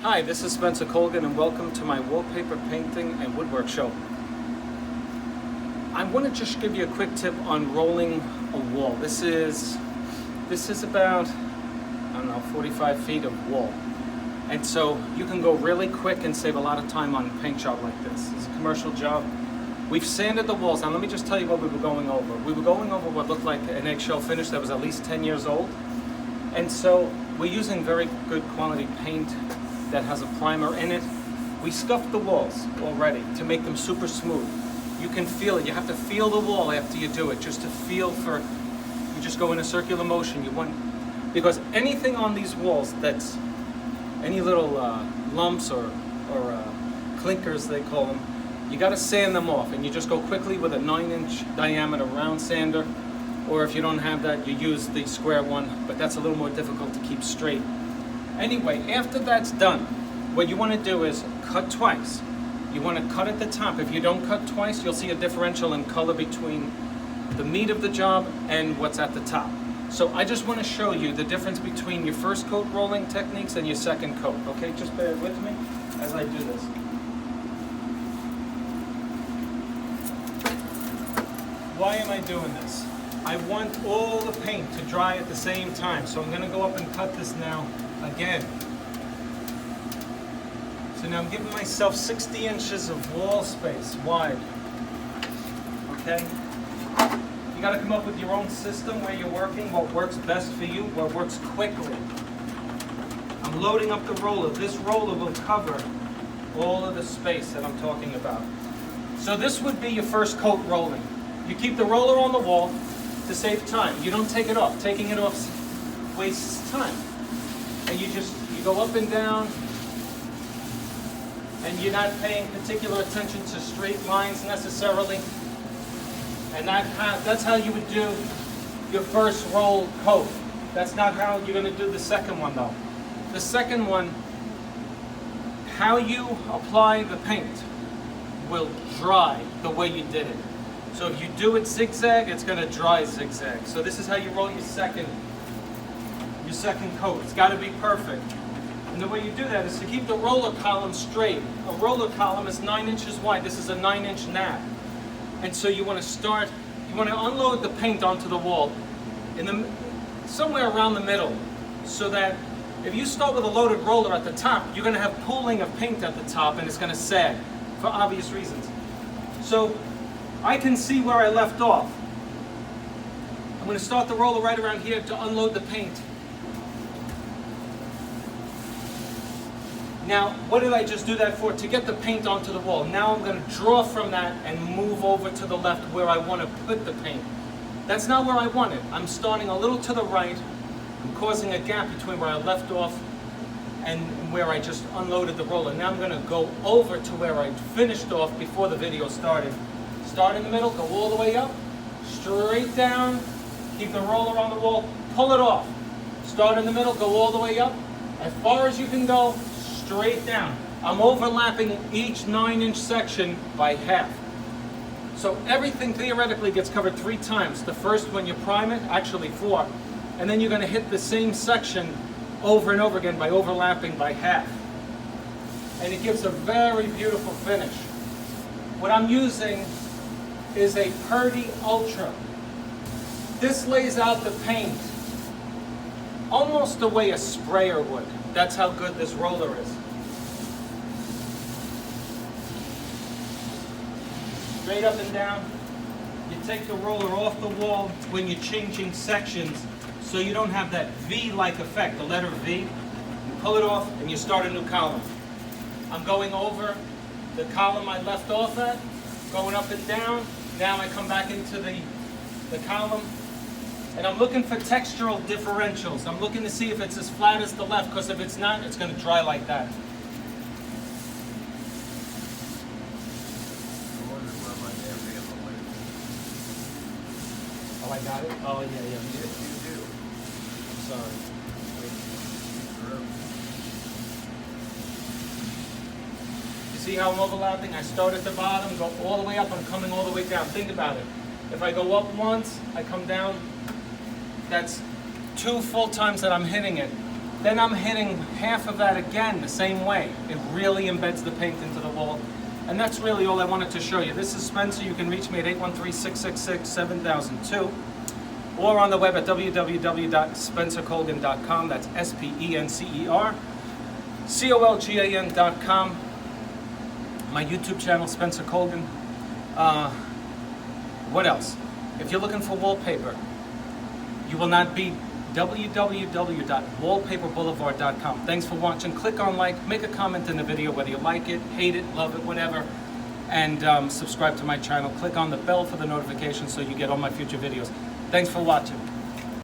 Hi, this is Spencer Colgan and welcome to my wallpaper painting and woodwork show. I want to just give you a quick tip on rolling a wall. This is about, 45 feet of wall. And so you can go really quick and save a lot of time on a paint job like this. It's a commercial job. We've sanded the walls. Now let me just tell you what we were going over. We were going over what looked like an eggshell finish that was at least 10 years old. And so we're using very good quality paint that has a primer in it. We scuffed the walls already to make them super smooth. You can feel it. You have to feel the wall after you do it, just to feel for, you just go in a circular motion. Because anything on these walls that's any little lumps or clinkers they call them, you got to sand them off, and you just go quickly with a 9-inch diameter round sander, or if you don't have that, you use the square one, but that's a little more difficult to keep straight. Anyway, after that's done, what you want to do is cut twice. You want to cut at the top. If you don't cut twice, you'll see a differential in color between the meat of the job and what's at the top. So I just want to show you the difference between your first coat rolling techniques and your second coat. Okay, just bear with me as I do this. Why am I doing this? I want all the paint to dry at the same time. So I'm going to go up and cut this now again. So now I'm giving myself 60 inches of wall space wide. Okay? You got to come up with your own system where you're working, what works best for you, what works quickly. I'm loading up the roller. This roller will cover all of the space that I'm talking about. So this would be your first coat rolling. You keep the roller on the wall to save time. You don't take it off. Taking it off wastes time. And you go up and down, and you're not paying particular attention to straight lines necessarily. And that's how you would do your first roll coat. That's not how you're going to do the second one though. The second one, how you apply the paint will dry the way you did it. So if you do it zigzag, it's going to dry zigzag. So this is how you roll your second coat. It's got to be perfect. And the way you do that is to keep the roller column straight. A roller column is 9 inches wide. This is a 9-inch nap. And so you want to unload the paint onto the wall somewhere around the middle, so that if you start with a loaded roller at the top, you're going to have pooling of paint at the top and it's going to sag for obvious reasons. So I can see where I left off. I'm going to start the roller right around here to unload the paint. Now, what did I just do that for? To get the paint onto the wall. Now I'm going to draw from that and move over to the left where I want to put the paint. That's not where I want it. I'm starting a little to the right. I'm causing a gap between where I left off and where I just unloaded the roller. Now I'm going to go over to where I finished off before the video started. Start in the middle, go all the way up, straight down, keep the roller on the wall, pull it off. Start in the middle, go all the way up, as far as you can go, straight down. I'm overlapping each 9-inch section by half. So everything theoretically gets covered 3 times. The first when you prime it, actually 4, and then you're going to hit the same section over and over again by overlapping by half. And it gives a very beautiful finish. What I'm using is a Purdy Ultra. This lays out the paint almost the way a sprayer would. That's how good this roller is. Straight up and down. You take the roller off the wall when you're changing sections so you don't have that V-like effect, the letter V. You pull it off and you start a new column. I'm going over the column I left off at, going up and down. Now I come back into the column, and I'm looking for textural differentials. I'm looking to see if it's as flat as the left, because if it's not, it's going to dry like that. Oh, I got it? Oh, yeah. Yes, you do. Sorry. You see how I'm overlapping? I start at the bottom, go all the way up, I'm coming all the way down. Think about it. If I go up once, I come down, that's 2 full times that I'm hitting it. Then I'm hitting half of that again the same way. It really embeds the paint into the wall. And that's really all I wanted to show you. This is Spencer. You can reach me at 813-666-7002 or on the web at www.spencercolgan.com. That's SpencerColgan.com. My YouTube channel, Spencer Colgan. What else? If you're looking for wallpaper, you will not be www.wallpaperboulevard.com. Thanks for watching. Click on like, make a comment in the video, whether you like it, hate it, love it, whatever, and subscribe to my channel. Click on the bell for the notifications so you get all my future videos. Thanks for watching.